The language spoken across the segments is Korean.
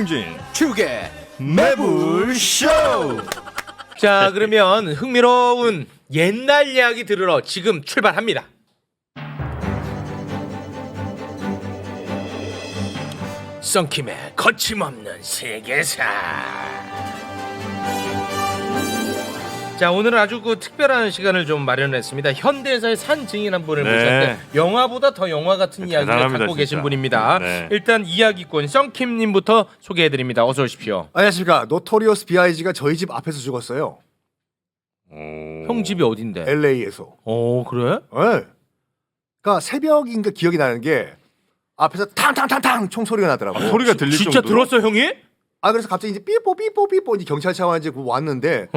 김용진 축의 매불쇼. 자, 그러면 흥미로운 옛날 이야기 들으러 지금 출발합니다. 썬킴의 거침없는 세계사. 자, 오늘은 아주 특별한 시간을 좀 마련했습니다. 현대사의 산 증인 한 분을 모셨는데 영화보다 더 영화 같은 이야기를 대단합니다, 갖고 계신 진짜. 분입니다. 네. 일단 이야기꾼 썬킴님부터 소개해드립니다. 어서 오십시오. 안녕하십니까. 노토리어스 B.I.G가 저희 집 앞에서 죽었어요. 형 집이 어딘데? LA에서. 그래? 네. 그러니까 새벽인가 기억이 나는 게 앞에서 탕탕탕탕 총소리가 나더라고요. 소리가 들릴 진짜 정도로? 들었어, 형이? 그래서 갑자기 이제 삐뽀 이제 경찰차가 이제 왔는데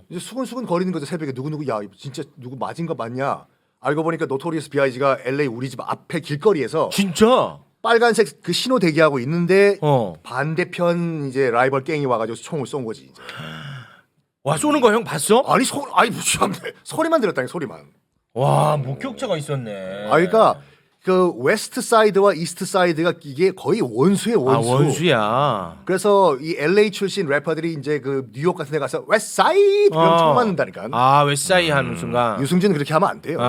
이제 수근수근 거리는 거죠. 새벽에 누구 야 진짜 누구 맞은 거 맞냐? 알고 보니까 노토리어스 B.I.G가 LA 우리 집 앞에 길거리에서 진짜? 빨간색 그 신호 대기하고 있는데 어. 반대편 이제 라이벌 갱이 와가지고 총을 쏜 거지. 이제. 와, 쏘는 거 형 봤어? 아니 무슨 소리만 들었다니 소리만. 와, 목격자가 있었네. 그러니까 그 웨스트 사이드와 이스트 사이드가 이게 거의 원수의 원수. 원수야. 그래서 이 LA 출신 래퍼들이 이제 그 뉴욕 같은 데 가서 웨스트 사이드 그럼 총 맞는다니까. 웨스사이 하는 순간. 유승준 그렇게 하면 안 돼요.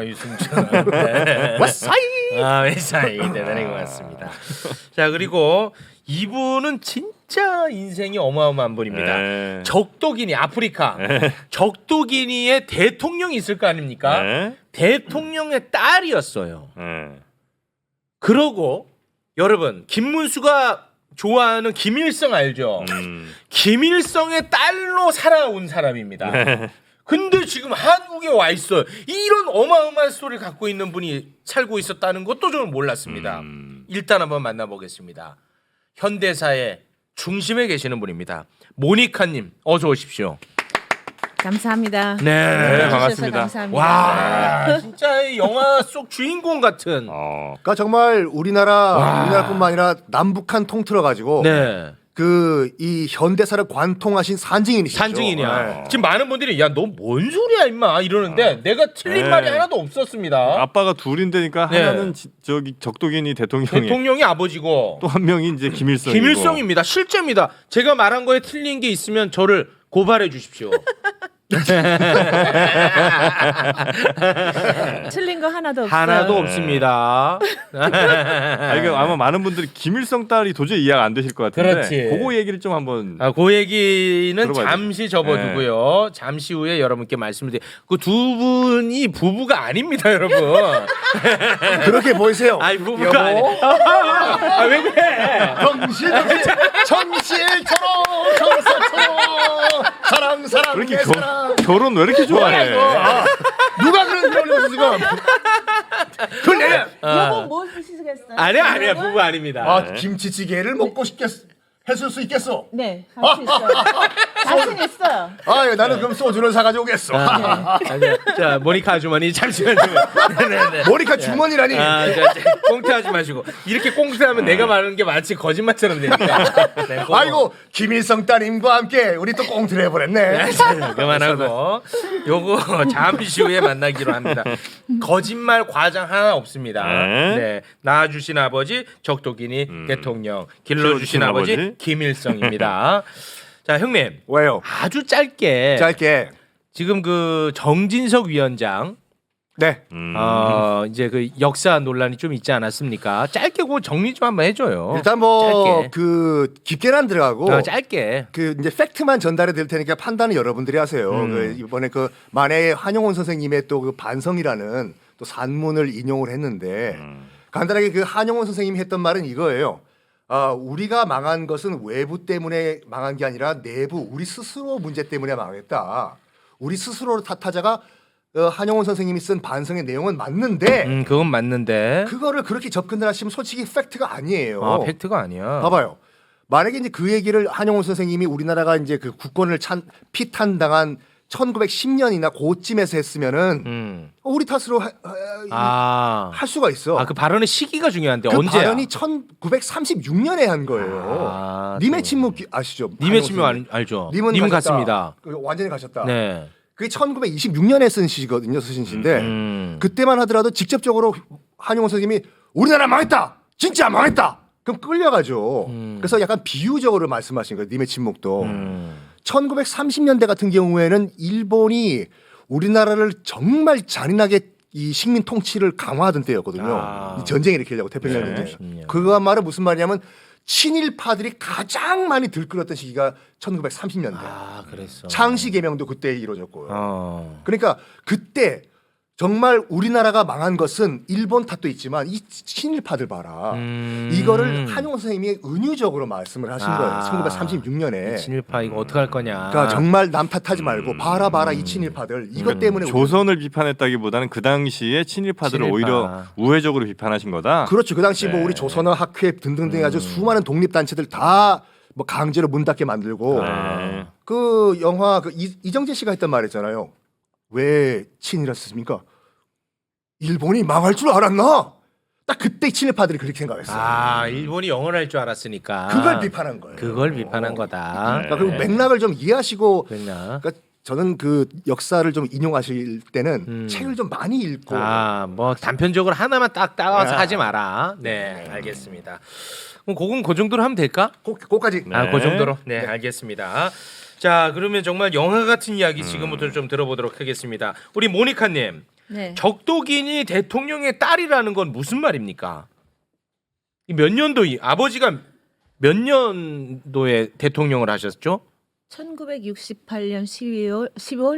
유승준. 네. 웨스트 사이드. 웨스사이 대단한 것 같습니다. 자, 그리고 이분은 진짜 인생이 어마어마한 분입니다. 네. 적도기니 아프리카. 적도기니의 대통령이 있을 거 아닙니까? 네. 대통령의 딸이었어요. 네. 그러고 여러분 김문수가 좋아하는 김일성 알죠? 김일성의 딸로 살아온 사람입니다. 근데 지금 한국에 와 있어요. 이런 어마어마한 스토리를 갖고 있는 분이 살고 있었다는 것도 저는 몰랐습니다. 일단 한번 만나보겠습니다. 현대사의 중심에 계시는 분입니다. 모니카님 어서 오십시오. 감사합니다. 네, 반갑습니다. 감사합니다. 와, 진짜 이 영화 속 주인공 같은. 그러니까 정말 우리나라뿐만 아니라 남북한 통틀어 가지고 네. 그 이 현대사를 관통하신 산증인이시죠. 산증인이야. 네. 지금 많은 분들이 야 너 뭔 소리야 임마 이러는데 내가 틀린 네. 말이 하나도 없었습니다. 아빠가 둘인데니까 네. 하나는 저기 적도기니 대통령이 대통령이 아버지고 또 한 명이 이제 김일성이고. 김일성입니다. 실제입니다. 제가 말한 거에 틀린 게 있으면 저를 고발해 주십시오. 틀린 거 하나도 없어요. 하나도 없습니다. 이거 아마 많은 분들이 김일성 딸이 도저히 이해가 안 되실 것 같은데. 그렇지. 그거 얘기를 좀 한번. 그 얘기는 들어봐야죠. 잠시 접어두고요. 잠시 후에 여러분께 말씀을 드릴게요. 그 두 분이 부부가 아닙니다, 여러분. 그렇게 보이세요. 아니 부부가 아니. 왜 그래? 정실처럼 정사처럼 사랑 그렇게 내 사랑. 결혼 왜 이렇게 좋아해? 누가 그런 걸 올려서 지금 그걸 내가 여보 뭐 드시겠어요? 아니야 부부 아닙니다. 김치찌개를 먹고 했을 수 있겠어. 네, 할 수 있어요. 자신 있어요. 나는 그럼 소주를 사가지고 오겠어. 아니야. 자 모니카 아주머니 잠시만요. 네네네. 머리카 주머니라니. 꽁트하지 마시고 이렇게 꽁트하면 내가 말하는 게 마치 거짓말처럼 되니까. 네, 아이고 김일성 따님과 함께 우리 또 꽁트를 해버렸네. 그만하고 요거 잠시 후에 만나기로 합니다. 거짓말 과장 하나 없습니다. 네. 네, 낳아주신 아버지 적도기니 대통령, 길러주신 아버지 김일성입니다. 자 형님 왜요? 아주 짧게 지금 그 정진석 위원장 네. 이제 그 역사 논란이 좀 있지 않았습니까? 짧게 그 정리 좀 한번 해줘요. 일단 뭐 짧게. 그 깊게는 안 들어가고 짧게. 그 이제 팩트만 전달해 드릴 테니까 판단은 여러분들이 하세요. 그 이번에 그 만해 한용운 선생님의 또 그 반성이라는 또 산문을 인용을 했는데 간단하게 그 한용운 선생님이 했던 말은 이거예요. 우리가 망한 것은 외부 때문에 망한 게 아니라 내부 우리 스스로 문제 때문에 망했다. 우리 스스로를 탓하자가 한용운 선생님이 쓴 반성의 내용은 맞는데 그건 맞는데. 그거를 그렇게 접근을 하시면 솔직히 팩트가 아니에요. 팩트가 아니야. 봐봐요. 만약에 이제 그 얘기를 한용운 선생님이 우리나라가 이제 그 국권을 피탄당한 1910년이나 그쯤에서 했으면은 우리 탓으로 할 수가 있어. 그 발언의 시기가 중요한데 그 언제야? 발언이 1936년에 한 거예요. 님의 침묵 아시죠? 님의 침묵 알죠? 님은 님은 가셨다. 갔습니다. 완전히 가셨다. 네. 그게 1926년에 쓴 시거든요, 쓰신 시인데 그때만 하더라도 직접적으로 한용운 선생님이 우리나라 망했다, 진짜 망했다. 그럼 끌려가죠. 그래서 약간 비유적으로 말씀하신 거예요. 님의 침묵도. 1930년대 같은 경우에는 일본이 우리나라를 정말 잔인하게 이 식민 통치를 강화하던 때였거든요. 이 전쟁을 일으키려고 태평양 전쟁. 네. 그거 말은 무슨 말이냐면 친일파들이 가장 많이 들끓었던 시기가 1930년대. 아, 그랬어. 창씨 개명도 그때 이루어졌고요. 어. 그러니까 그때 정말 우리나라가 망한 것은 일본 탓도 있지만 이 친일파들 봐라. 이거를 한용운 선생님이 은유적으로 말씀을 하신 거예요. 1936년에. 친일파 이거 어떻게 할 거냐. 그러니까 정말 남 탓하지 말고 봐라 이 친일파들. 이것 때문에 조선을 비판했다기보다는 그 당시에 친일파들을 친일파. 오히려 우회적으로 비판하신 거다. 그렇죠. 그 당시 뭐 우리 조선어 학회 등등등 해가지고 수많은 독립단체들 다 뭐 강제로 문 닫게 만들고 네. 그 영화 그 이정재 씨가 했던 말 있잖아요. 왜 친일했습니까? 일본이 망할 줄 알았나? 딱 그때 친일파들이 그렇게 생각했어요. 아, 일본이 영원할 줄 알았으니까. 그걸 비판한 거예요. 그걸 비판한 거다. 그러니까 그 맥락을 좀 이해하시고 그랬나? 그러니까 저는 그 역사를 좀 인용하실 때는 책을 좀 많이 읽고 아, 뭐 단편적으로 하나만 딱 따와서 하지 마라. 네, 알겠습니다. 그럼 그건 그 정도로 하면 될까? 그까지 아, 그 정도로. 네, 알겠습니다. 자, 그러면 정말 영화 같은 이야기 지금부터 좀 들어보도록 하겠습니다. 우리 모니카님, 네. 적도긴이 대통령의 딸이라는 건 무슨 말입니까? 이 몇 년도 아버지가 몇 년도에 대통령을 하셨죠? 1968년 10월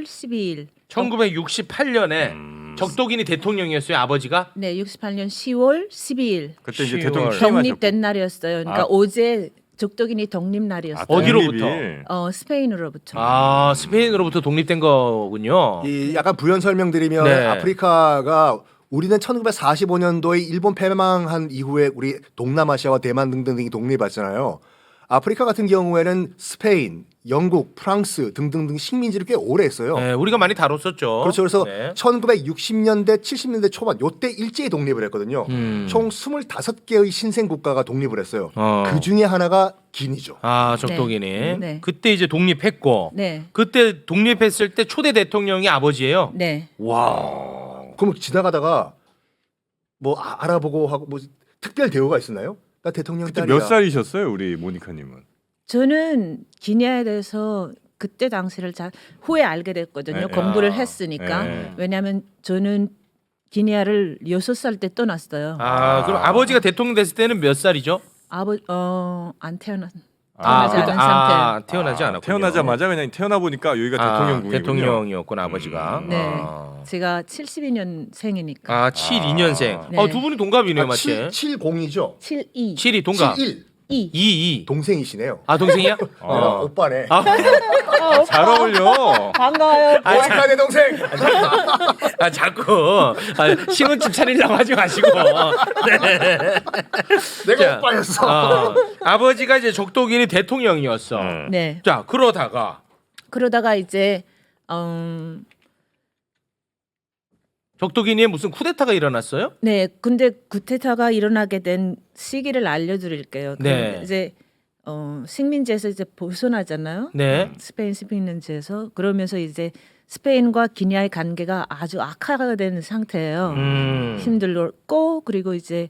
12일. 1968년에 적도긴이 대통령이었어요, 아버지가? 네, 68년 10월 12일. 그때 이제 10월. 대통령 취임하셨고. 독립된 날이었어요. 그러니까 아. 어제 적도긴이 독립 날이었어요. 어디로부터? 독립일. 스페인으로부터. 아, 스페인으로부터 독립된 거군요. 이 약간 부연 설명드리면 네. 아프리카가 우리는 1945년도에 일본 패망한 이후에 우리 동남아시아와 대만 등등이 독립했잖아요. 아프리카 같은 경우에는 스페인, 영국, 프랑스 등등등 식민지를 꽤 오래 했어요. 네, 우리가 많이 다뤘었죠. 그렇죠. 그래서 네. 1960년대, 70년대 초반 요때 일제히 독립을 했거든요. 총 25개의 신생 국가가 독립을 했어요. 그 중에 하나가 기니죠. 아, 적도긴이. 네. 그때 이제 독립했고. 네. 그때 독립했을 때 초대 대통령이 아버지예요. 네. 와. 그럼 지나가다가 뭐 알아보고 하고 뭐 특별 대우가 있었나요? 나 대통령 그때 딸이야. 몇 살이셨어요, 우리 모니카님은? 저는 기니아에 대해서 그때 당시를 잘 후에 알게 됐거든요. 네. 공부를 아. 했으니까. 네. 왜냐하면 저는 기니아를 6살 때 떠났어요. 아, 그럼 아버지가 대통령 됐을 때는 몇 살이죠? 안 태어나지 그때- 않은 상태. 태어나지 않았군요. 태어나자마자 그냥 태어나 보니까 여기가 대통령궁이군요. 대통령이었구나, 아버지가. 네. 아, 제가 72년생이니까. 아 72년생. 네. 두 분이 동갑이네요, 마치. 70이죠. 72. 7이 동갑. 71 2. 22. 동생이시네요. 아, 동생이야? 내가 오빠네. 잘 어울려. 반가워요. 오니카 내 동생. 아, 자꾸 신혼집 차리려고 하지 마시고. 네. 내가 자, 오빠였어. 아버지가 이제 적도긴이 대통령이었어. 네. 자, 그러다가 이제 적도긴이에 무슨 쿠데타가 일어났어요? 네, 근데 구테타가 일어나게 된 시기를 알려드릴게요. 네. 이제 식민지에서 이제 벗어나잖아요. 네. 스페인 식민지에서 그러면서 이제 스페인과 기니아의 관계가 아주 악화가 되는 상태예요. 힘들었고 그리고 이제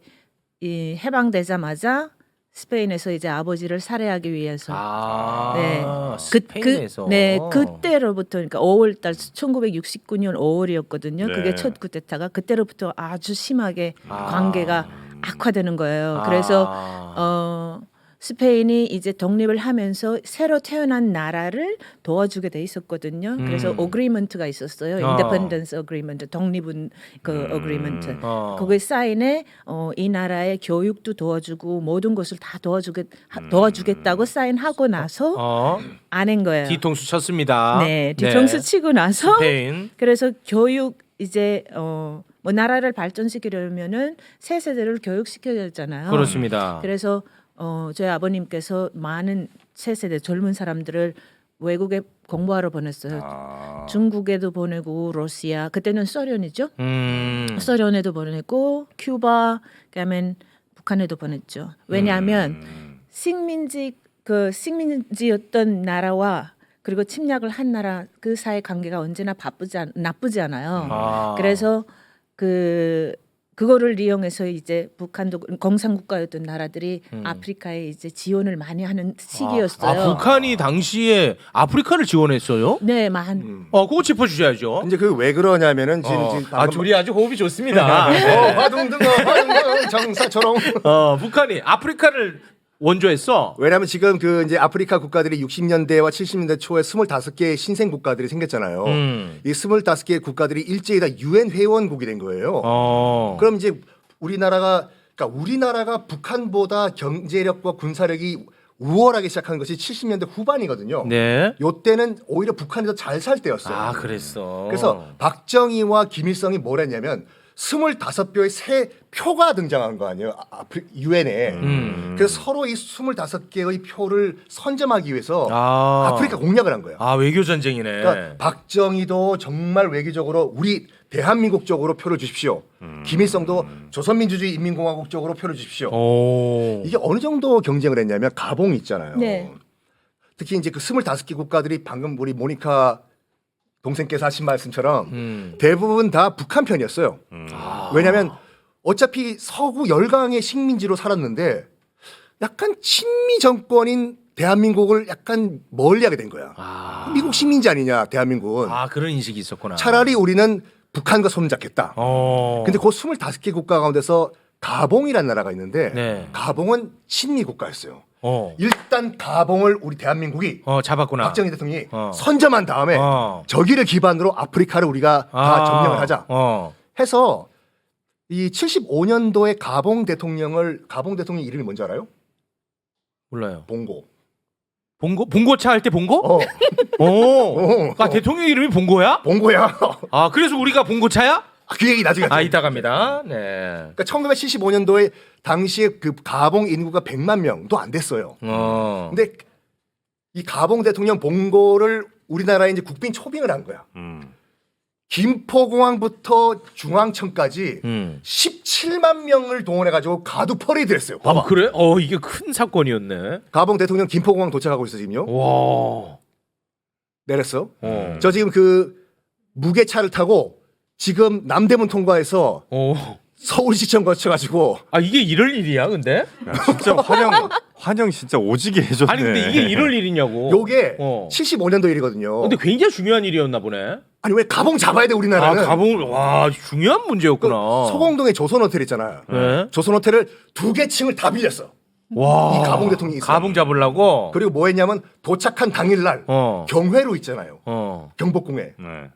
이 해방되자마자 스페인에서 이제 아버지를 살해하기 위해서 네. 스페인에서. 네, 그때로부터 그러니까 5월달 1969년 5월이었거든요. 네. 그게 첫 쿠데타가 그때로부터 아주 심하게 아. 관계가 악화되는 거예요. 그래서 스페인이 이제 독립을 하면서 새로 태어난 나라를 도와주게 돼 있었거든요. 그래서 어그리먼트가 있었어요. 인디펜던스 어그리먼트, 독립은 그 어그리먼트. 거기 사인에 이 나라의 교육도 도와주고 모든 것을 다 도와주겠다고 사인하고 나서 안 한 거예요. 뒤통수 쳤습니다. 네, 뒤통수 치고 나서 스페인. 그래서 교육 이제 뭐 나라를 발전시키려면은 새 세대를 교육시켜야 되잖아요. 그렇습니다. 그래서 저희 아버님께서 많은 새 세대 젊은 사람들을 외국에 공부하러 보냈어요. 중국에도 보내고 러시아 그때는 소련이죠. 소련에도 보내고 큐바 그다음에 북한에도 보냈죠. 왜냐하면 식민지였던 나라와 그리고 침략을 한 나라 그 사이 관계가 언제나 나쁘지 않아요. 그래서 그 그거를 이용해서 이제 북한도 공산국가였던 나라들이 아프리카에 이제 지원을 많이 하는 시기였어요. 아, 북한이 당시에 아프리카를 지원했어요? 네, 만. 그거 짚어주셔야죠. 이제 그 왜 그러냐면은 지금 둘이 아주 호흡이 좋습니다. 화둥둥어 화둥둥 정사처럼. 북한이 아프리카를 원조했어. 왜냐하면 지금 그 이제 아프리카 국가들이 60년대와 70년대 초에 25개의 신생 국가들이 생겼잖아요. 이 25개의 국가들이 일제히 다 유엔 회원국이 된 거예요. 그럼 이제 우리나라가 북한보다 경제력과 군사력이 우월하게 시작한 것이 70년대 후반이거든요. 네. 요때는 오히려 북한이 더 잘 살 때였어요. 아, 그랬어. 그래서 박정희와 김일성이 뭘 했냐면 25뼈의 새 표가 등장한 거 아니에요. 유엔에. 그래서 서로 이 25개의 표를 선점하기 위해서 아프리카 공략을 한 거예요. 아, 외교 전쟁이네. 그러니까 박정희도 정말 외교적으로 우리 대한민국 쪽으로 표를 주십시오. 김일성도 조선민주주의 인민공화국 쪽으로 표를 주십시오. 이게 어느 정도 경쟁을 했냐면 가봉이 있잖아요. 네. 특히 이제 그 25개 국가들이 방금 우리 모니카 동생께서 하신 말씀처럼 대부분 다 북한 편이었어요. 왜냐하면 어차피 서구 열강의 식민지로 살았는데 약간 친미 정권인 대한민국을 약간 멀리하게 된 거야. 미국 식민지 아니냐 대한민국은. 그런 인식이 있었구나. 차라리 우리는 북한과 손잡겠다. 근데 그 25개 국가 가운데서 가봉이라는 나라가 있는데 네. 가봉은 친미 국가였어요. 일단 가봉을 우리 대한민국이 잡았구나. 박정희 대통령이 선점한 다음에 저기를 기반으로 아프리카를 우리가 다 점령을 하자 해서 이 75년도에 가봉 대통령 이름이 뭔지 알아요? 몰라요. 봉고. 봉고차 할 때 봉고? 대통령 이름이 봉고야? 봉고야. 그래서 우리가 봉고차야? 그 얘기 나중에 하죠. 이따 갑니다. 네. 그러니까 1975년도에 당시에 그 가봉 인구가 100만 명도 안 됐어요. 근데 이 가봉 대통령 봉고를 우리나라에 이제 국빈 초빙을 한 거야. 김포공항부터 중앙청까지 17만 명을 동원해 가지고 가두 퍼레이드 했어요. 봐봐. 그래? 이게 큰 사건이었네. 가봉 대통령 김포공항 도착하고 있어 지금요. 와. 내렸어. 저 지금 그 무게차를 타고 지금 남대문 통과해서 서울시청 거쳐가지고. 이게 이럴 일이야, 근데? 야, 진짜 환영 진짜 오지게 해줬네. 아니 근데 이게 이럴 일이냐고. 요게 75년도 일이거든요. 근데 굉장히 중요한 일이었나 보네. 아니 왜 가봉 잡아야 돼 우리나라는? 가봉을 중요한 문제였구나. 소공동에 조선호텔 있잖아요. 네. 조선호텔을 2개 층을 다 빌렸어. 와. 이 가봉 대통령이 있어. 가봉 잡으려고. 그리고 뭐 했냐면 도착한 당일날 경회로 있잖아요. 경복궁에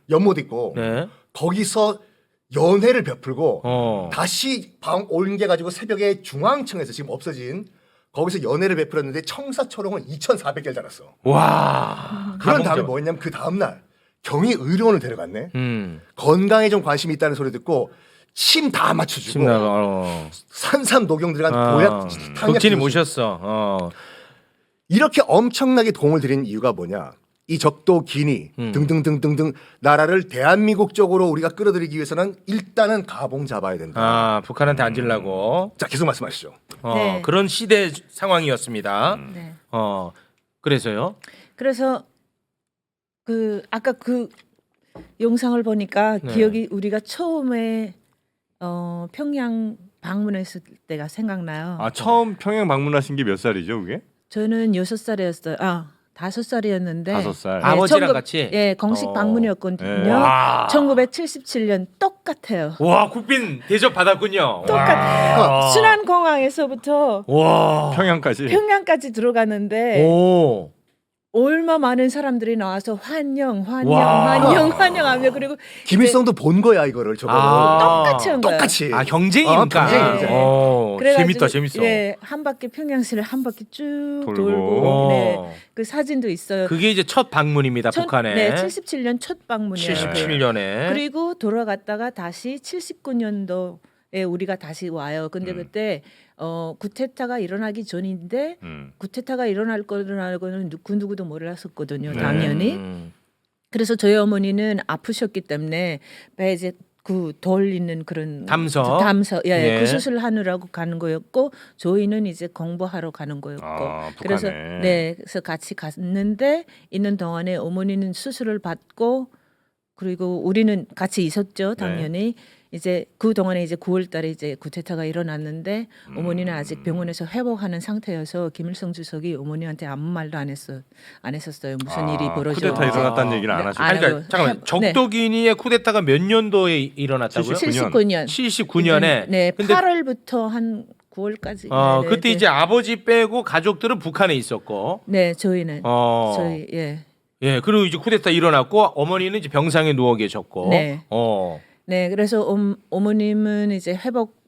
연못 있고 네. 거기서 연회를 베풀고 다시 옮겨 가지고 새벽에 중앙청에서 지금 없어진 거기서 연회를 베풀었는데 청사초롱은 2,400개를 달았어. 와. 그런 다음에 뭐 했냐면 그 다음날 경위 의료원을 데려갔네. 건강에 좀 관심이 있다는 소리 듣고 침 다 맞춰주고 산삼 녹용 들어간 보약 탕약 덕진이 주고. 모셨어. 이렇게 엄청나게 도움을 드린 이유가 뭐냐? 이 적도 기니 등등등등등 나라를 대한민국 쪽으로 우리가 끌어들이기 위해서는 일단은 가봉 잡아야 된다. 북한한테 앉으려고. 자 계속 말씀하시죠. 네. 그런 시대 상황이었습니다. 네. 그래서요? 그래서 그 아까 그 영상을 보니까 네. 기억이 우리가 처음에 평양 방문했을 때가 생각나요. 처음 평양 방문하신 게 몇 살이죠, 그게? 저는 6살이었어요. 5살이었는데 5살. 아버지랑 같이? 예, 공식 방문이었거든요. 네. 와. 1977년 똑같아요. 와, 국빈 대접 받았군요. 똑같. 순안공항에서부터 와. 평양까지. 평양까지 들어가는데 오. 얼마 많은 사람들이 나와서 환영하며 그리고 김일성도 본 거야 이거를 저거. 똑같이 한 거예요. 똑같이. 경쟁이니까. 경쟁이니까. 재밌다, 재밌어. 예, 한 바퀴 평양시를 한 바퀴 쭉 돌고. 돌고 네, 그 사진도 있어요. 그게 이제 첫 방문입니다, 북한에. 네, 77년 첫 방문이에요. 77년에. 그리고 돌아갔다가 다시 79년도에 우리가 다시 와요. 근데 그때 구테타가 일어나기 전인데 구테타가 일어날 거라고는 누구도 몰랐었거든요. 당연히. 그래서 저희 어머니는 아프셨기 때문에 배에 이제 그 돌리는 그런 담서. 예, 네. 그 수술 하느라고 가는 거였고 저희는 이제 공부하러 가는 거였고 그래서 북한에. 그래서 같이 갔는데 있는 동안에 어머니는 수술을 받고 그리고 우리는 같이 있었죠, 당연히. 이제 그 동안에 이제 9월달에 이제 쿠데타가 일어났는데 어머니는 아직 병원에서 회복하는 상태여서 김일성 주석이 어머니한테 아무 말도 안 했었어요. 무슨 일이 벌어져. 쿠데타 일어났다는 얘기는 안 하시고. 아니, 그러니까 잠깐만. 적도기니의 쿠데타가 몇 년도에 일어났다고요? 79년. 79년에. 네, 근데 8월부터 한 9월까지. 네, 그때 네. 이제 아버지 빼고 가족들은 북한에 있었고. 네, 저희는 저희 예, 그리고 이제 쿠데타 일어났고 어머니는 이제 병상에 누워 계셨고. 네. 네, 그래서 어머님은 이제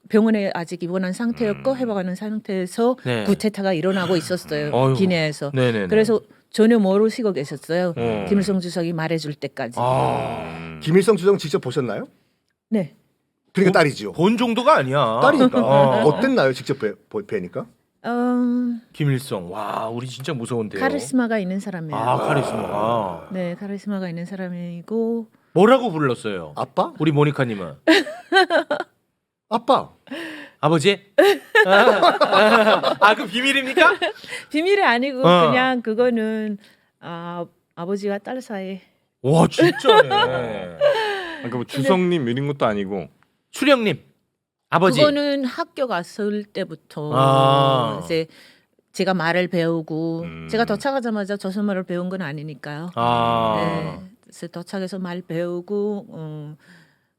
병원에 아직 입원한 상태였고 회복하는 상태에서 네. 쿠데타가 일어나고 있었어요. 어이구. 기내에서. 네네네. 그래서 전혀 모르시고 계셨어요. 김일성 주석이 말해줄 때까지. 김일성 주석 직접 보셨나요? 네. 그러니까 딸이죠. 본 정도가 아니야. 딸이니까 어땠나요? 직접 뵈니까? 김일성. 와, 우리 진짜 무서운데요. 카리스마가 있는 사람이에요. 카리스마. 네, 카리스마가 있는 사람이고. 뭐라고 불렀어요? 아빠? 우리 모니카님은 아빠. 아버지? 그 비밀입니까? 비밀이 아니고 그냥 그거는 아버지와 딸 사이. 와, 진짜네. 그러니까 뭐 주성님 이런 것도 아니고. 수령님 아버지. 그거는 학교 갔을 때부터 이제 제가 말을 배우고 제가 도착하자마자 조선말을 배운 건 아니니까요. 네, 그래서 도착해서 말 배우고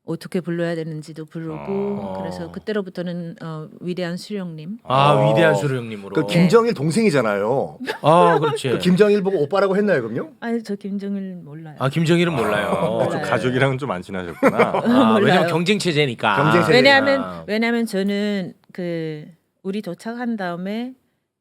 어떻게 불러야 되는지도 부르고 그래서 그때로부터는 위대한 수령님. 위대한 수령님으로. 그 김정일 동생이잖아요. 그렇지. 그 김정일 보고 오빠라고 했나요, 그럼요? 아니 저 김정일 몰라요. 김정일은 몰라요. 몰라요. 가족이랑은 좀 안 친하셨구나. 몰라요. 왜냐면 경쟁 체제니까. 경쟁 체제. 왜냐하면 저는 우리 도착한 다음에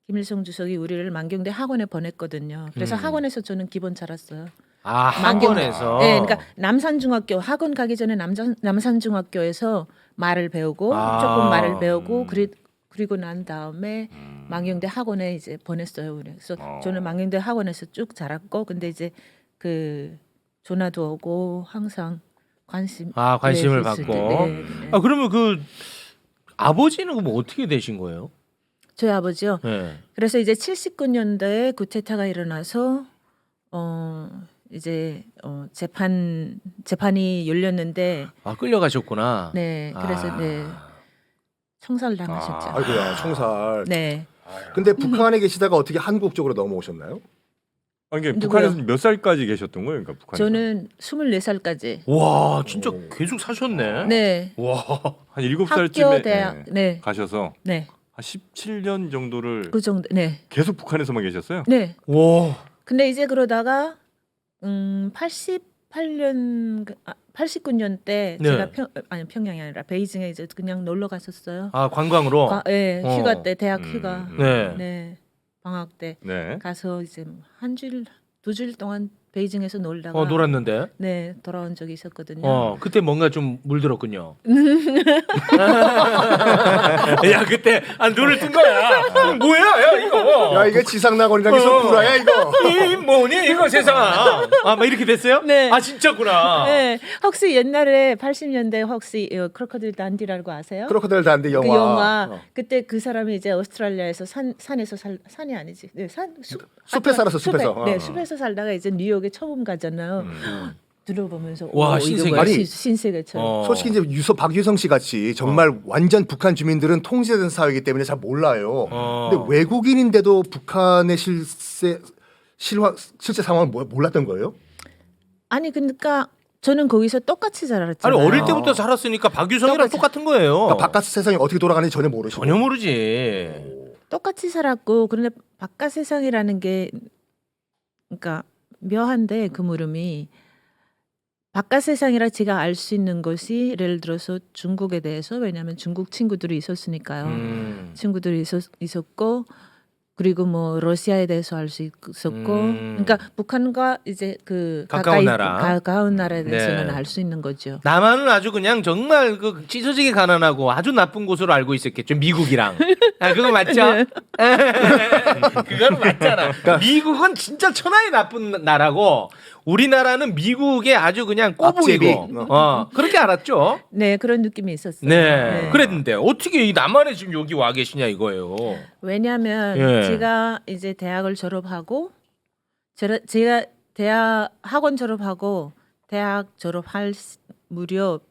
김일성 주석이 우리를 만경대 학원에 보냈거든요. 그래서 학원에서 저는 기본 자랐어요. 학원에서. 네, 그러니까 남산중학교 학원 가기 전에 남산중학교에서 말을 배우고 조금 말을 배우고 그리고 난 다음에 만경대 학원에 이제 보냈어요. 그래서 저는 만경대 학원에서 쭉 자랐고, 근데 이제 전화도 오고 항상 관심을 있을 받고. 때, 네. 그러면 그 아버지는 뭐 어떻게 되신 거예요? 저희 아버지요. 네. 그래서 이제 79년도에 쿠데타가 일어나서 이제 재판이 열렸는데 끌려가셨구나. 네, 그래서 총살 당하셨죠. 아이고야, 총살. 네. 근데 북한에 계시다가 어떻게 한국 쪽으로 넘어오셨나요? 그러니까 누구요? 북한에서 몇 살까지 계셨던 거예요? 그러니까 북한에서. 저는 24살까지. 와, 진짜 계속 사셨네. 네. 와. 한 7살쯤에 학교 대학 네. 가셔서 네. 한 17년 정도를 그 정도. 네. 계속 북한에서만 계셨어요? 네. 와. 근데 이제 그러다가 89년 때 제가 평양이 아니라 베이징에 이제 그냥 놀러 갔었어요. 관광으로. 네, 휴가 때 대학 휴가. 네. 네. 방학 때 네. 가서 이제 한 주일, 2주일 동안 베이징에서 놀다가 놀았는데. 네, 돌아온 적이 있었거든요. 그때 뭔가 좀 물들었군요. 야, 그때 눈을 뜬 거야. 뭐야, 야 이거. 야, 이게 지상낙원이랑 소쿠라야 이거. 이 뭐니 이거 세상아. 막 이렇게 됐어요? 네. 진짜구나. 네, 혹시 옛날에 80년대 혹시 크로커딜 단디라고 아세요? 크로커다일 단디 영화. 그 영화 그때 그 사람이 이제 오스트랄리아에서 산에서 산이 아니지. 네, 숲에 살았어, 숲에서. 네, 숲에서 살다가 이제 뉴욕에 처음 가잖아요. 들어보면서 와, 이거 신세계. 뭐야, 아니, 신세계처럼. 솔직히 이제 박유성 씨 같이 정말 완전 북한 주민들은 통제된 사회이기 때문에 잘 몰라요. 근데 외국인인데도 북한의 실제 상황을 몰랐던 거예요? 아니 그러니까 저는 거기서 똑같이 자랐잖아요. 어릴 때부터 살았으니까 박유성이랑 똑같은 거예요. 그러니까 바깥 세상이 어떻게 돌아가는지 전혀 모르시고. 전혀 모르지. 똑같이 살았고 그런데 바깥 세상이라는 게 그러니까 묘한데 그 물음이 바깥 세상이라 제가 알 수 있는 것이 예를 들어서 중국에 대해서 왜냐하면 중국 친구들이 있었으니까요. 친구들이 있었고 그리고 뭐 러시아에 대해서 알 수 있었고 그러니까 북한과 이제 가까운 나라. 가까운 나라에 대해서는 네. 알 수 있는 거죠. 남한은 아주 그냥 정말 찢어지게 가난하고 아주 나쁜 곳으로 알고 있었겠죠. 미국이랑. 그거 맞죠? 그건 맞잖아. 미국은 진짜 천하의 나쁜 나라고 우리나라는 미국의 아주 그냥 꼬북이고. 그렇게 알았죠. 네, 그런 느낌이 있었어요. 네. 그랬는데 어떻게 이 남한에 지금 여기 와 계시냐 이거예요. 왜냐하면 제가 이제 대학을 졸업하고 제가 대학 학원 졸업하고 대학 졸업할 무렵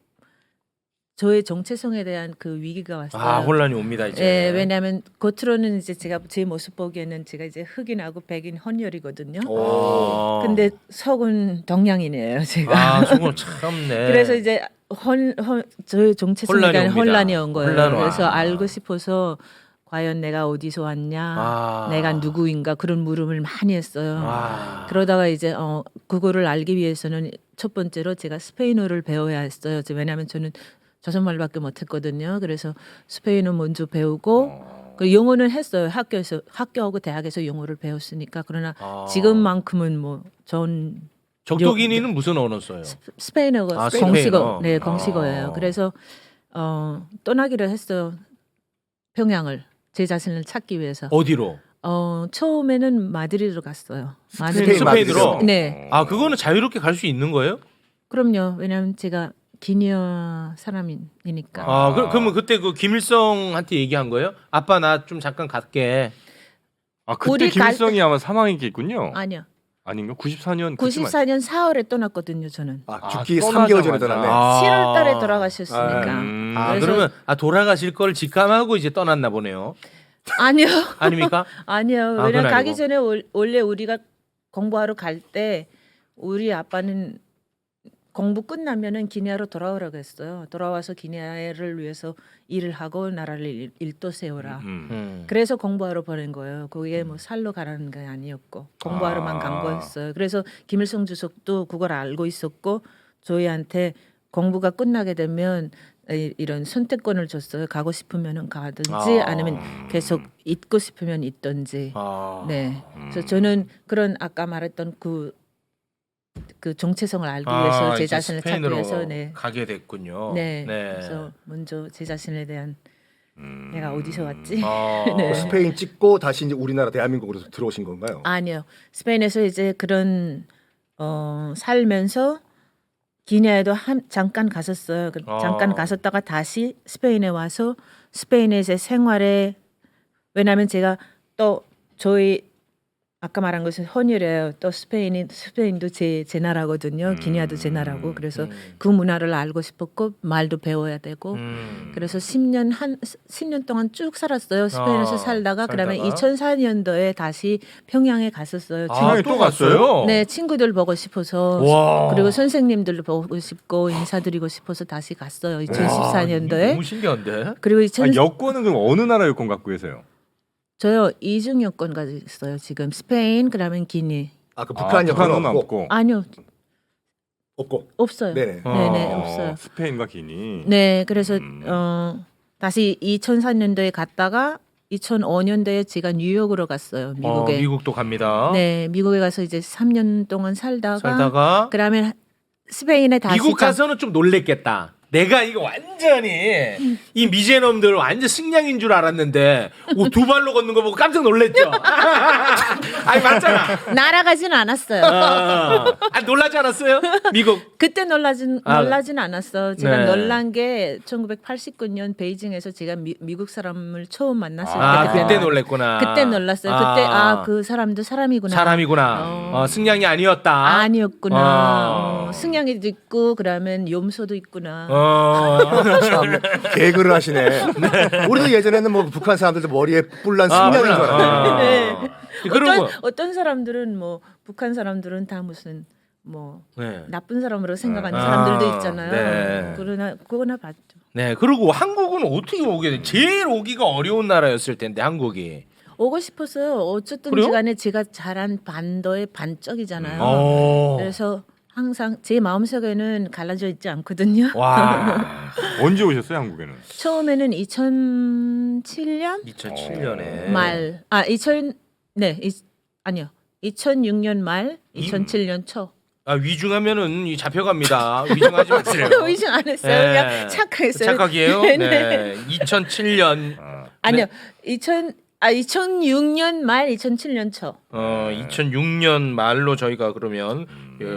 저의 정체성에 대한 그 위기가 왔어요. 아 혼란이 옵니다 이제. 예, 왜냐하면 겉으로는 이제 제가 제 모습 보기에는 제가 이제 흑인하고 백인 혼혈이거든요. 오. 근데 속은 동양인이에요, 제가. 아 속은 참네. 그래서 이제 저의 정체성에 혼란이 대한 옵니다. 혼란이 온 거예요. 혼란 와. 그래서 알고 싶어서 과연 내가 어디서 왔냐, 아. 내가 누구인가 그런 물음을 많이 했어요. 아. 그러다가 이제 그거를 알기 위해서는 첫 번째로 제가 스페인어를 배워야 했어요. 왜냐하면 저는 조선말밖에 못했거든요. 그래서 스페인어 먼저 배우고 그 영어는 했어요. 학교하고 대학에서 영어를 배웠으니까. 그러나 지금만큼은 뭐 전 적도기니는 무슨 언어 써요? 스페인어가 아, 공식어, 스페인어. 네 공식어예요. 그래서 떠나기를 했어요. 평양을 제 자신을 찾기 위해서. 어디로? 처음에는 마드리드로 갔어요. 스페인으로? 네, 아 그거는 자유롭게 갈 수 있는 거예요? 그럼요. 왜냐하면 제가 기니아 사람이니까. 아 그러면 그때 그 김일성한테 얘기한 거예요? 아빠 나 좀 잠깐 갈게. 아 그때 우리 갈 김일성이 아마 사망했겠군요. 아니요. 아닌가? 94년 94년 4월에 떠났거든요. 저는. 죽기 떠나자마자. 3개월 전에 떠났네. 아. 7월달에 돌아가셨으니까. 아 그래서- 그러면 돌아가실 걸 직감하고 이제 떠났나 보네요. 아니요. 아닙니까? 아니요. 그건 왜냐면 가기 아니고. 전에 원래 우리가 공부하러 갈 때 우리 아빠는 공부 끝나면은 기니아로 돌아오라고 했어요. 돌아와서 기니아를 위해서 일을 하고 나라를 일도 세워라. 그래서 공부하러 보낸 거예요. 그게 뭐 살러 가라는 게 아니었고 공부하러만 간 거였어요. 그래서 김일성 주석도 그걸 알고 있었고 저희한테 공부가 끝나게 되면 이런 선택권을 줬어요. 가고 싶으면은 가든지 아니면 계속 있고 싶으면 있든지. 네. 그래서 저는 그런 아까 말했던 그 정체성을 알기 위해서 제 이제 자신을 찾기 스페인으로 위해서 네. 가게 됐군요. 네. 그래서 먼저 제 자신에 대한 내가 어디서 왔지? 네. 스페인 찍고 다시 이제 우리나라 대한민국으로 들어오신 건가요? 아니요. 스페인에서 이제 그런 살면서 기니아에도 잠깐 갔었어요. 잠깐 갔었다가 다시 스페인에 와서 스페인의 제 생활에 왜냐하면 제가 또 저희 아까 말한 것은 헌혈이에요. 또 스페인도 제 나라거든요. 기니아도 제 나라고. 그래서 그 문화를 알고 싶었고 말도 배워야 되고. 그래서 10년 동안 쭉 살았어요. 스페인에서 살다가 그다음에 2004년도에 다시 평양에 갔었어요. 또 갔어요? 네, 친구들 보고 싶어서 와. 그리고 선생님들도 보고 싶고 인사드리고 싶어서 다시 갔어요. 2014년도에. 너무 신기한데. 그리고 여권은 그럼 어느 나라 여권 갖고 계세요? 저요 이중 여권 가지고 있어요. 지금 스페인 그다음에 기니. 그 북한 북한은 여권은 없고. 아니요. 없고. 없어요. 네네. 네네 없어요. 스페인과 기니. 네, 그래서 다시 2004년도에 갔다가 2005년도에 제가 뉴욕으로 갔어요. 미국에. 미국도 갑니다. 네, 미국에 가서 이제 3년 동안 살다가 살다가 그다음에 스페인에 다시 미국 가서는 좀 놀랬겠다. 내가 이거 완전히 이 미제놈들 완전 승냥인 줄 알았는데 두 발로 걷는 거 보고 깜짝 놀랬죠. 아니 맞잖아. 날아가진 않았어요. 놀라지 않았어요? 미국. 그때 놀라진 않았어. 제가 네. 놀란 게 1989년 베이징에서 제가 미국 사람을 처음 만났을 때 그때 놀랬구나. 그때 놀랐어요. 그때 그 사람도 사람이구나. 사람이구나. 승냥이 아니었다. 아니었구나. 승냥이도 있고 그러면 염소도 있구나. 참 개그를 하시네. 우리도 예전에는 뭐 북한 사람들도 머리에 뿔난 승냥인 줄 알았는데. 네. 그런 어떤 사람들은 뭐 북한 사람들은 다 무슨 뭐 네. 나쁜 사람으로 생각하는 사람들도 있잖아요. 네. 그거나 봤죠. 네. 그리고 한국은 어떻게 오게 돼? 제일 오기가 어려운 나라였을 텐데 한국이. 오고 싶었어요. 어쨌든 그래요? 간에 제가 자란 반도의 반쪽이잖아요. 그래서 항상 제 마음속에는 갈라져 있지 않거든요. 와. 언제 오셨어요 한국에는? 처음에는 2007년 2007년에 아니요. 2006년 말, 2007년 초. 위중하면은 잡혀갑니다. 위중하지 마세요. 위증 안 했어요. 네. 그냥 착각했어요. 착각이에요? 네. 네. 2007년. 아니요. 2006년 말, 2007년 초. 2006년 말로 저희가 그러면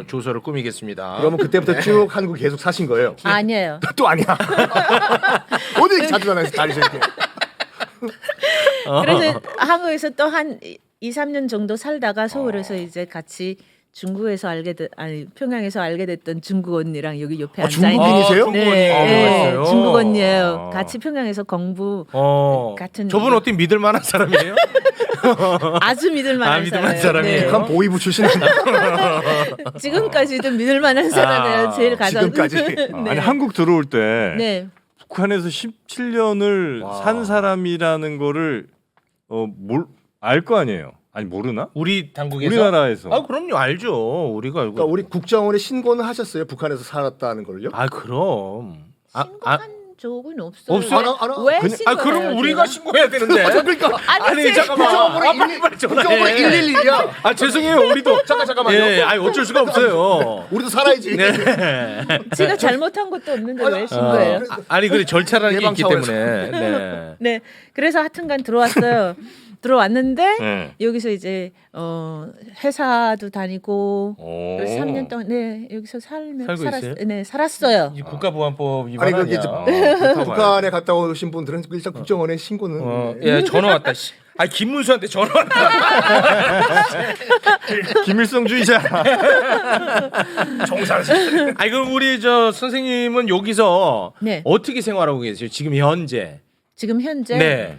조서를 꾸미겠습니다. 그러면 그때부터 쭉 한국 계속 사신 거예요? 아니에요. 또 아니야. 어디 자주 다니셨게? 그래서 한국에서 또 한 2, 3년 정도 살다가 서울에서 이제 같이 중국에서 평양에서 알게 됐던 중국 언니랑 여기 옆에 아, 앉아 있는 중국인이세요? 중국 네, 언니. 네, 맞아요. 중국 언니예요. 같이 평양에서 공부 같은 저분 어떻게 믿을 만한 사람이에요? 아주 믿을 만한 믿을만한 사람이에요. 사람이에요. 북한 보위부 출신 지금까지도 믿을 만한 사람이에요. 제일 가장 지금까지? 네. 아니 한국 들어올 때 네. 북한에서 17년을 와. 산 사람이라는 거를 알 거 아니에요. 아니 모르나? 우리 당국에서 우리나라에서. 아 그럼요 알죠. 우리가 알고. 그러니까 우리 국정원에 신고는 하셨어요. 북한에서 살았다는 걸요? 아 그럼. 신고한 적은 없어요. 없어요? 알아? 왜 그냥- 신고해요? 그럼 우리가 신고해야 되는데. 그러니까 아니, 잠깐만. 국정원으로 빨리 국정원으로 전화해. 111이야. 아 죄송해요. 우리도 잠깐만요. 예, 아니 어쩔 수가 없어요. 우리도 살아야지. 네. 제가 잘못한 것도 없는데 왜 아, 신고해요? 아니 그래 절차라는 게 예방 있기 차원에서. 때문에. 네. 네, 그래서 하여튼간 들어왔어요. 들어왔는데 네. 여기서 이제 회사도 다니고 오. 3년 동안 네 여기서 살고 있어요? 네 살았어요. 이 국가보안법 아니, 위반 그게 아니야. 북한에 갔다 오신 분들은 일단 국정원에 신고는 예, 전화 왔다. 씨. 아 김문수한테 전화 왔다. 김일성주의자. 정상식. 아니 그럼 우리 저 선생님은 여기서 네. 어떻게 생활하고 계세요? 지금 현재. 지금 현재 네.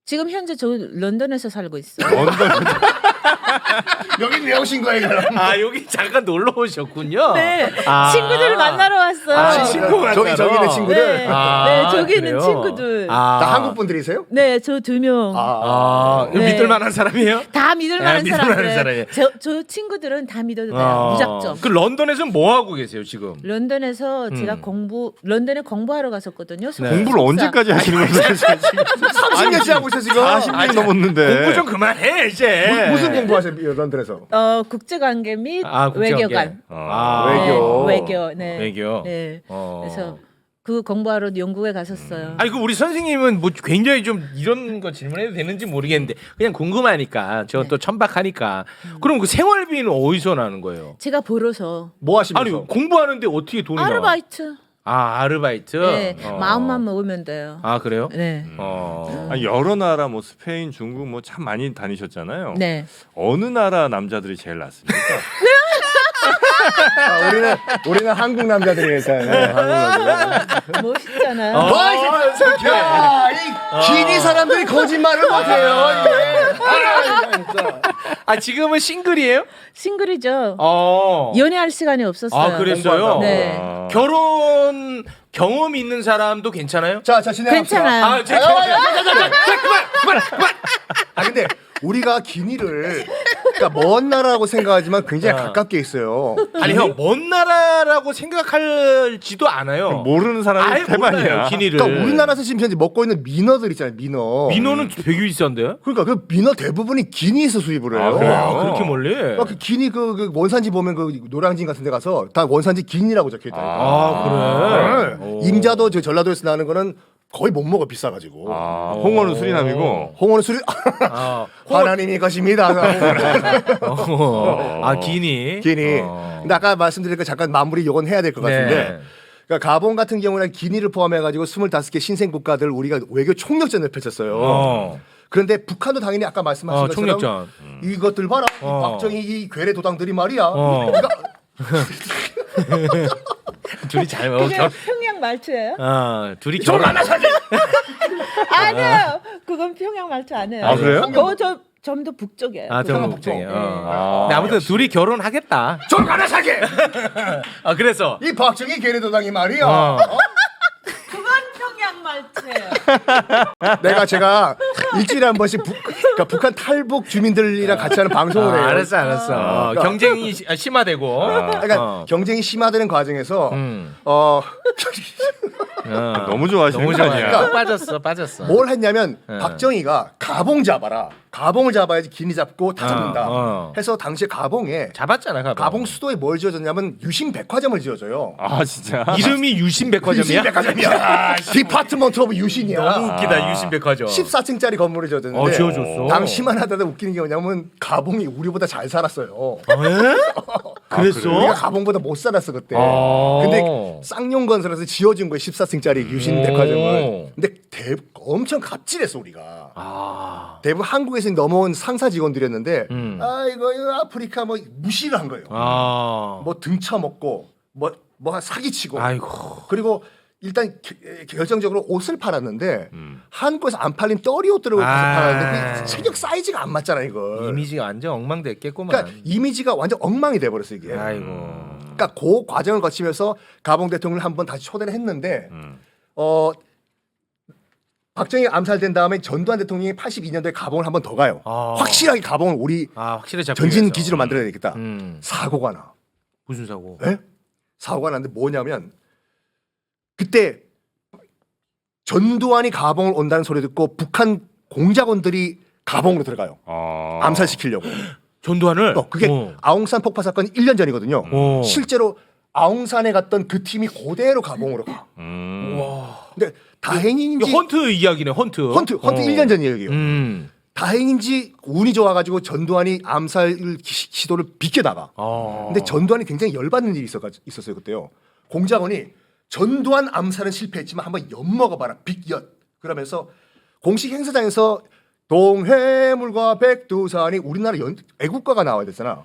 지금 현재 저 런던에서 살고 있어요. 여긴 왜 오신 거예요, 그럼? 아 여기 잠깐 놀러 오셨군요. 네, 아. 친구들 만나러 왔어요. 아, 친구 만나러. 저기 있는 친구들. 네, 아, 네 저기 있는 그래요? 친구들. 아. 다 한국 분들이세요? 네, 저 2명. 아, 네. 믿을 만한 사람이에요? 다 믿을 아, 만한 믿을 만한 사람들. 사람이에요. 저 친구들은 다 믿어도 돼요. 무작정. 그 런던에서 뭐 하고 계세요 지금? 런던에서 제가 런던에 공부하러 갔었거든요. 네. 공부를 언제까지 하시는 거예요? 지금 30년째 하고 있어 지금. 40년 넘었는데. 공부 좀 그만해 이제. 무슨 공부하세요, 런던에서? 국제관계 및 국제관계. 외교관. 외교. 네, 외교. 네. 외교. 네. 어. 그래서 그 공부하러 영국에 갔었어요. 아니 그 우리 선생님은 뭐 굉장히 좀 이런 거 질문해도 되는지 모르겠는데 그냥 궁금하니까 저 또 천박하니까 그럼 그 생활비는 어디서 나는 거예요? 제가 벌어서 뭐 하시면서? 아니 공부하는데 어떻게 돈이 나와? 아르바이트. 아 아르바이트. 네, 어. 마음만 먹으면 돼요. 아 그래요? 네. 아니, 여러 나라 뭐 스페인, 중국 뭐 참 많이 다니셨잖아요. 네. 어느 나라 남자들이 제일 낫습니까? 우리는 한국 남자들이 있잖아요. 한국 남자들. 멋있잖아요. 야, 이 기니 사람들이 거짓말을 못해요. 아 지금은 싱글이에요? 싱글이죠. 어. 연애할 시간이 없었어요. 아 그랬어요? 네. 아. 결혼 경험 있는 사람도 괜찮아요? 자, 진행합시다. 괜찮아요. 아, 그만. 아 근데 우리가 기니를 그러니까 먼 나라라고 생각하지만 굉장히 가깝게 있어요. 아니 형 먼 나라라고 생각할지도 않아요. 모르는 아예 사람이 몰라요 대만이야. 기니를. 그러니까 우리나라에서 지금 현재 먹고 있는 민어들 있잖아요. 민어는 되게 비싼데? 그러니까 그 민어 대부분이 기니에서 수입을 해요. 아, 그래요? 아, 그렇게 멀리? 그러니까 그 기니 그 원산지 보면 그 노량진 같은 데 가서 다 원산지 기니라고 적혀 있다니까. 아, 그래? 오. 임자도 저 전라도에서 나는 거는 거의 못 먹어 비싸가지고. 아, 홍어는 수리남이고. 홍어는 수리 아, 하나님이 것입니다. 아 기니. 기니. 어. 근데 아까 말씀드린 그 잠깐 마무리 요건 해야 될 것 같은데. 네. 그러니까 가본 같은 경우는 기니를 포함해가지고 25개 신생 국가들 우리가 외교 총력전을 펼쳤어요. 어. 그런데 북한도 당연히 아까 말씀하신 것처럼 총력전. 이것들 봐라. 이 어. 박정희 이 괴뢰 도당들이 말이야. 어. 그러니까 둘이 잘 그게 평양 말투예요? 둘이 결혼 안 하자. 아니에요. 그건 평양 말투 아니에요. 아, 그래요? 좀 더 북쪽이에요. 아, 그건 좀 북쪽이에요. 네. 근데 아무튼 둘이 결혼하겠다. 좀 가나 사게. 아 그래서 이 박정희 괴뢰 도당이 말이야. 어. 그건 평양 말투예요. 제가 일주일에 한 번씩 그러니까 북한 탈북 주민들이랑 같이 하는 방송을 해요. 알았어. 그러니까- 경쟁이 심화되고. 그러니까 경쟁이 심화되는 과정에서 너무 좋아하시는 너무 거 좋아요. 아니야? 빠졌어. 뭘 했냐면 박정희가 가봉 잡아라. 가봉을 잡아야지 기니 잡고 다 잡는다. 해서 당시에 가봉에 잡았잖아. 가봉 수도에 뭘 지어줬냐면 유신백화점을 지어줘요. 아, 진짜. 이름이 유신백화점이야? 유신백화점이야. 디파트먼트 오브 유신이야. 너무 웃기다 유신백화점. 14층짜리 건물을 지어줬는데 지어줬어. 당시만 하더라도 웃기는 게 뭐냐면 가봉이 우리보다 잘 살았어요. 그랬어? 우리가 가봉보다 못 살았어 그때. 아. 근데 쌍용건설에서 지어준 거예요. 14층짜리 유신 백화점을. 근데 엄청 갑질했어 우리가. 아. 대부분 한국에서 넘어온 상사 직원들이었는데 음. 이거 아프리카 뭐 무시를 한 거예요. 아. 뭐 등쳐먹고 뭐 사기치고. 아이고. 그리고 일단 결정적으로 옷을 팔았는데 한국에서 안 팔린 떠리 옷들을 가서 팔았는데 그 체격 사이즈가 안 맞잖아 이걸. 이미지가 완전 엉망됐겠구만. 그러니까 이미지가 완전 엉망이 돼버렸어 이게. 아이고. 그러니까 그 과정을 거치면서 가봉 대통령을 한번 다시 초대를 했는데 박정희 암살된 다음에 전두환 대통령이 82년도에 가봉을 한번 더 가요. 아. 확실하게 가봉을 우리 확실히 잡기 전진 위해서. 기지로 만들어야 되겠다. 사고가 나. 무슨 사고? 예? 사고가 났는데 뭐냐면 그때 전두환이 가봉을 온다는 소리 듣고 북한 공작원들이 가봉으로 들어가요. 암살시키려고. 전두환을? 그게 아웅산 폭파 사건이 1년 전이거든요. 실제로 아웅산에 갔던 그 팀이 그대로 가봉으로 가. 와. 근데 다행인지 헌트 이야기네. 헌트 1년 전 얘기예요. 음. 다행인지 운이 좋아가지고 전두환이 암살 시도를 비껴나가. 근데 전두환이 굉장히 열받는 일이 있었어요 그때요. 공작원이 전두환 암살은 실패했지만 한번 엿먹어봐라 빅엿 그러면서 공식 행사장에서 동해물과 백두산이 우리나라 애국가가 나와야 되잖아.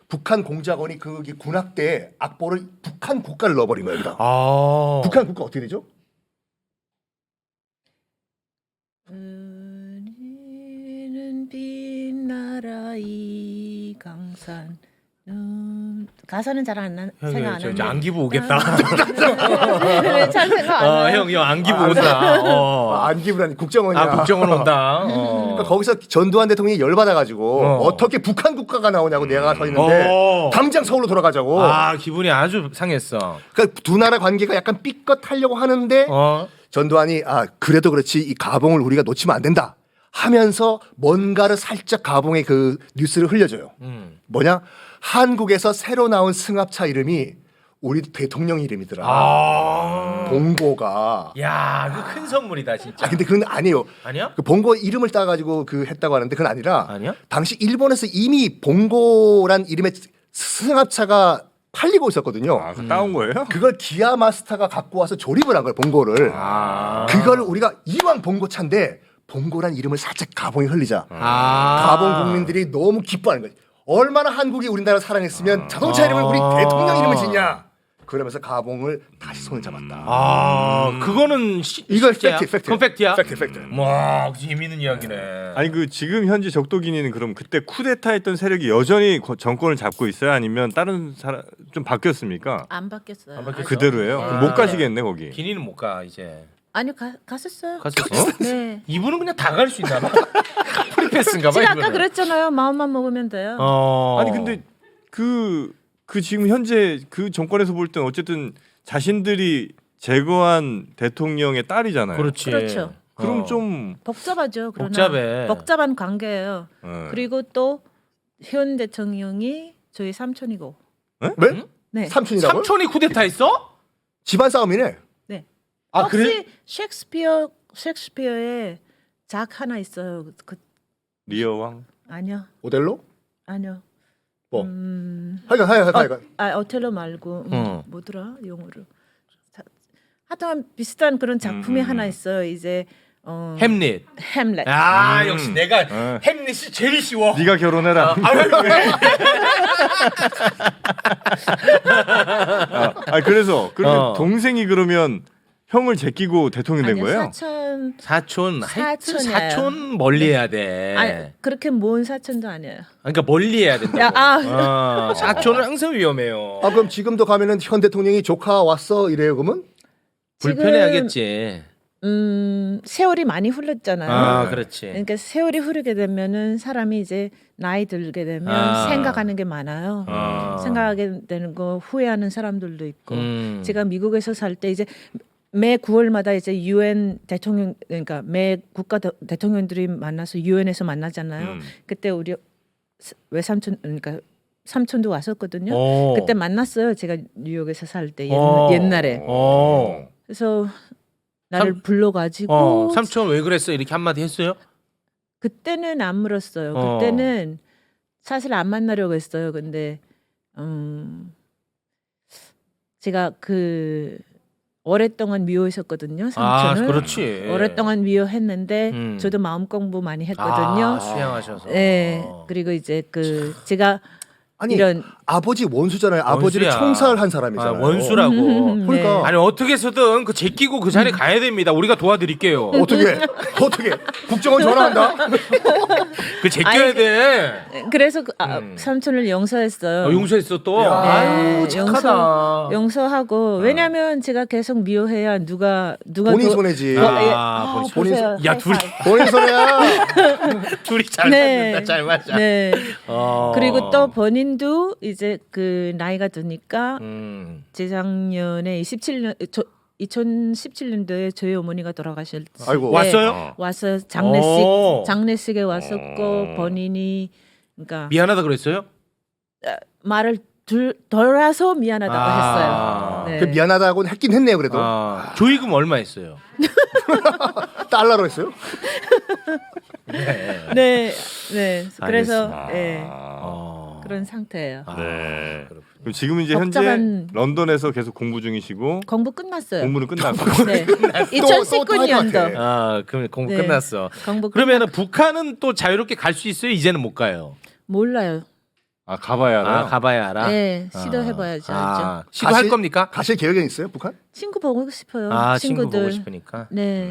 북한 공작원이 거기 군악대에 악보를 북한 국가를 넣어버린 거야 여기다. 북한 국가 어떻게 되죠? 은희는 빛나라 이 강산. 가사는 잘 안 생각 안 하는데 안기부 오겠다. 잘 생각 안 나요. 형 안기부 온다. 안기부라니 국정원이야. 국정원 온다. 그러니까 거기서 전두환 대통령이 열받아가지고 어떻게 북한 국가가 나오냐고 내가 서 있는데 당장 서울로 돌아가자고. 기분이 아주 상했어. 그러니까 두 나라 관계가 약간 삐끗하려고 하는데 전두환이 그래도 그렇지 이 가봉을 우리가 놓치면 안 된다 하면서 뭔가를 살짝 가봉의 그 뉴스를 흘려줘요. 뭐냐? 한국에서 새로 나온 승합차 이름이 우리 대통령 이름이더라. 봉고가. 야, 그 큰 선물이다 진짜. 근데 그건 아니에요. 아니야? 그 봉고 이름을 따가지고 그 했다고 하는데 그건 아니라. 아니야? 당시 일본에서 이미 봉고란 이름의 승합차가 팔리고 있었거든요. 그거 따온 거예요? 그걸 기아 마스터가 갖고 와서 조립을 한 거예요. 봉고를. 그걸 우리가 이왕 봉고차인데 봉고란 이름을 살짝 가봉에 흘리자. 가봉 국민들이 너무 기뻐하는 거예요. 얼마나 한국이 우리나라를 사랑했으면 자동차 이름을 우리 대통령 이름을 짓냐. 그러면서 가봉을 다시 손을 잡았다. 그거는 이건 실제야? 팩트. 그건 팩트야? 팩트. 와, 재밌는 이야기네. 아니 그 지금 현재 적도기니는 그럼 그때 쿠데타했던 세력이 여전히 정권을 잡고 있어요? 아니면 다른 사람 좀 바뀌었습니까? 안 바뀌었어요. 안 바뀌었어? 그대로예요? 그럼 못 가시겠네 거기. 기니는 못 가 이제. 아니요 갔었어요. 갔었어? 네. 이분은 그냥 다 갈 수 있나 봐. 프리패스인가 봐. 제가 아까 이분은. 그랬잖아요. 마음만 먹으면 돼요. 아니 근데 그 지금 현재 그 정권에서 볼 땐 어쨌든 자신들이 제거한 대통령의 딸이잖아요. 그렇지. 그렇죠. 그럼 좀 복잡하죠. 그러나 복잡해. 복잡한 관계예요. 그리고 또 현 대통령이 저희 삼촌이고. 왜? 네. 삼촌이라고요? 삼촌이 쿠데타했어? 집안 싸움이네. 네. 그래? 혹시 셰익스피어의 작 하나 있어요. 리어 왕. 아니요. 오델로? 아니요. 뭐? 하여간. 어텔로 말고 뭐더라 영어로. 하여튼 비슷한 그런 작품이 하나 있어요. 이제 햄릿. 햄릿. 역시 내가 햄릿이 제일 쉬워. 네가 결혼해라. 그래서 그러면 동생이 그러면 형을 제끼고 대통령 된 거예요? 사촌 사촌이에요. 사촌 멀리해야 돼. 아니 그렇게 먼 사촌도 아니에요. 그러니까 멀리해야 된다. 사촌은 항상 위험해요. 그럼 지금도 가면은 현 대통령이 조카 왔어 이래요 그러면? 불편해하겠지. 세월이 많이 흘렀잖아요. 그렇지. 그러니까 세월이 흐르게 되면은 사람이 이제 나이 들게 되면 생각하는 게 많아요. 생각하게 되는 거 후회하는 사람들도 있고. 제가 미국에서 살 때 이제 매 9월마다 이제 UN 대통령 그러니까 매 국가 대통령들이 만나서 UN에서 만나잖아요. 그때 우리 외삼촌 그러니까 삼촌도 왔었거든요. 그때 만났어요. 제가 뉴욕에서 살 때 옛날에. 그래서 나를 불러가지고 삼촌 왜 그랬어 이렇게 한마디 했어요? 그때는 안 물었어요. 그때는 사실 안 만나려고 했어요. 근데 제가 그 오랫동안 미워했었거든요. 아, 삼촌을. 그렇지. 오랫동안 미워했는데 저도 마음 공부 많이 했거든요. 수양하셔서. 네. 그리고 이제 그 제가 아니 이런 아버지 원수잖아요. 아버지를 원수야. 총살한 사람이잖아요. 원수라고. 그러니까. 아니 어떻게 해서든 그 제끼고 그 자리에 가야 됩니다. 우리가 도와드릴게요. 어떻게 국정원 전화한다. 그 제껴야 아니, 돼. 그래서 그, 삼촌을 용서했어요. 용서했어 또. 야. 아유 착하다. 용서하고 왜냐면 제가 계속 미워해야 누가 본인 손해지. 본인 보세요. 야 둘이 본인 손해야. 둘이 잘 네. 맞는다. 잘 맞아. 네. 어. 그리고 또 본인도 이제 그 나이가 드니까 재작년에 2017년도에 저희 어머니가 돌아가셨어요. 아이고. 왔어요? 와서 오. 장례식에 왔었고 본인이 그러니까 미안하다 그랬어요? 말을 덜어서 미안하다고 했어요. 네. 그 미안하다고 했긴 했네요. 그래도 조의금 얼마 했어요? 달러로 했어요. 네, 네. 그래서 알겠습니다. 네, 어. 그런 상태예요. 네. 그럼 지금 이제 현재 복잡한- 런던에서 계속 공부 중이시고 공부 끝났어요. 공부는 끝났고 네. 또 할것 2019년도 같아. 아, 그럼 공부 네. 끝났어. 공부 그러면은 북한은 또 자유롭게 갈 수 있어요? 이제는 못 가요. 몰라요. 가봐야 알아요. 가봐야 알아. 네, 시도해봐야죠. 시도할 가실- 겁니까? 가실 계획은 있어요, 북한? 친구 보고 싶어요. 친구 친구들. 보고 싶으니까. 네.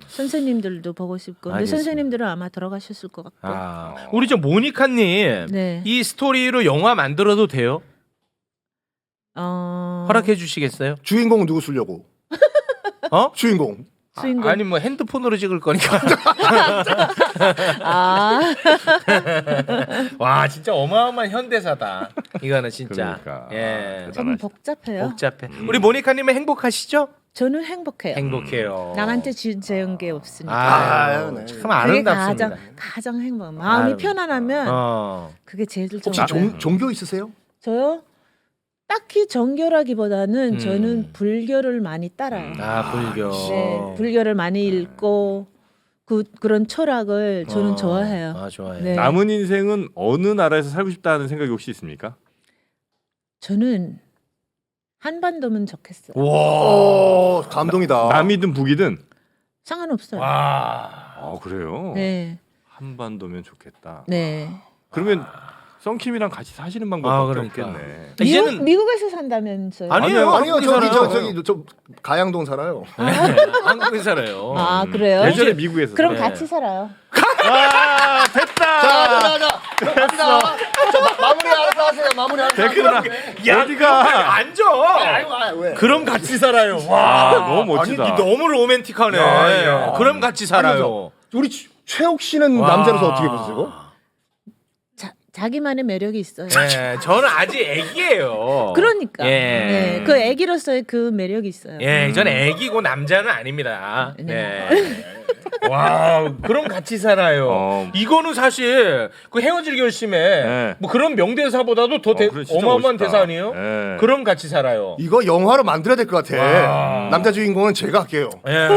선생님들도 보고 싶고, 근데 알겠습니다. 선생님들은 아마 돌아가셨을 것 같고. 우리 저 모니카님 네. 이 스토리로 영화 만들어도 돼요? 허락해 주시겠어요? 주인공 누구 쓰려고? 어? 주인공. 주인공. 아니 뭐 핸드폰으로 찍을 거니까. 와 진짜 어마어마한 현대사다. 이거는 진짜. 그러니까. 예. 좀 복잡해요. 복잡해. 우리 모니카님은 행복하시죠? 저는 행복해요. 행복해요. 남한테 주제한 게 없으니까. 아유, 네. 참 그게 아름답습니다. 가장 행복. 마음이 아유. 편안하면 그게 제일 좋은 혹시 거예요. 종교 있으세요? 저요? 딱히 정교라기보다는 음. 저는 불교를 많이 따라요. 불교. 네, 불교를 많이 읽고 그런 철학을 저는 좋아해요. 좋아해요. 네. 남은 인생은 어느 나라에서 살고 싶다는 생각이 혹시 있습니까? 저는 한반도면 좋겠어요. 오, 감동이다. 남이든 북이든. 상관없어요. 와. 그래요? 네, 한반도면 좋겠다. 네. 그러면 썬킴이랑 같이 사시는 방법밖에 그러니까. 없겠네. 이제는 미국에서 산다면서요? 아니에요. 아니요, 한국에 살아요. 저 가양동 살아요. 네, 한국에 살아요. 아 그래요? 예전에 미국에서. 그럼 네. 같이 살아요. 됐다. 자, 마무리 알아서 하세요. 마무리 알아서. 됐구나. 야, 어디가? 앉아. 왜? 그럼 같이 살아요. 와, 너무 멋지다. 아니, 너무 로맨틱하네. 야. 그럼 같이 살아요. 우리 최욱 씨는 와. 남자로서 어떻게 보세요? 자기만의 매력이 있어요. 네, 저는 아직 애기예요. 그러니까. 예. 네, 그 애기로서의 그 매력이 있어요. 예, 전 애기고 남자는 아닙니다. 네. 네. 와, 그럼 같이 살아요. 이거는 사실 그 헤어질 결심에 네. 뭐 그런 명대사보다도 더 그래, 진짜 어마어마한 멋있다. 대사 아니에요? 네. 그럼 같이 살아요. 이거 영화로 만들어야 될 것 같아. 남자 주인공은 제가 할게요. 예.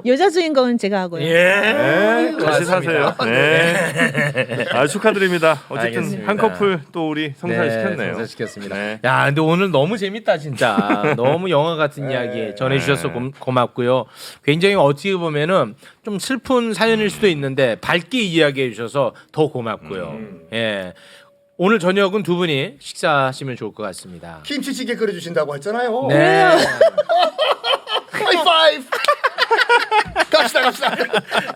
여자 주인공은 제가 하고요. 예. 네, 같이 맞습니다. 사세요. 네. 축하드립니다. 어쨌든 알겠습니다. 한 커플 또 우리 성사시켰네요. 성사시켰습니다. 네. 야, 근데 오늘 너무 재밌다 진짜. 너무 영화 같은 이야기 전해주셔서 고맙고요. 굉장히 어떻게 보면은 좀 슬픈 사연일 수도 있는데 밝게 이야기해 주셔서 더 고맙고요. 예. 오늘 저녁은 두 분이 식사하시면 좋을 것 같습니다. 김치찌개 끓여주신다고 했잖아요. 네. 하이파이브. 갑시다.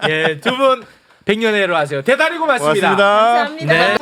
예, 두 분 백년해로 하세요. 대단히 고맙습니다. 고맙습니다. 감사합니다. 네.